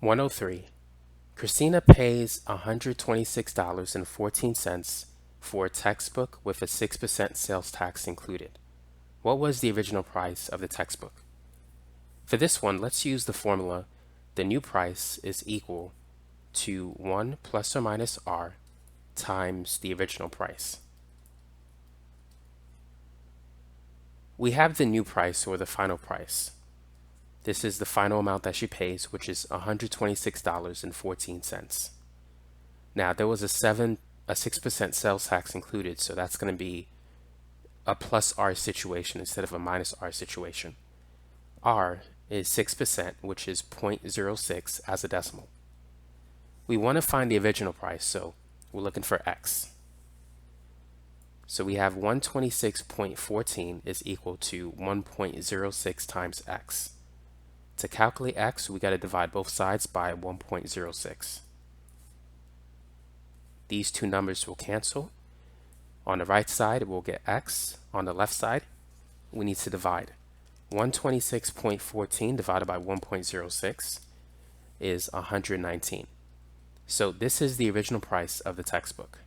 103. Christina pays $126.14 for a textbook with a 6% sales tax included. What was the original price of the textbook? For this one, let's use the formula. The new price is equal to 1 plus or minus R times the original price. We have the new price, or the final price. This is the final amount that she pays, which is $126.14. Now, there was a 6% sales tax included, so that's going to be a plus R situation instead of a minus R situation. R is 6%, which is 0.06 as a decimal. We want to find the original price, so we're looking for X. So we have 126.14 is equal to 1.06 times X. To calculate X, we got to divide both sides by 1.06. These two numbers will cancel. On the right side, we'll get X. On the left side, we need to divide. 126.14 divided by 1.06 is 119. So this is the original price of the textbook.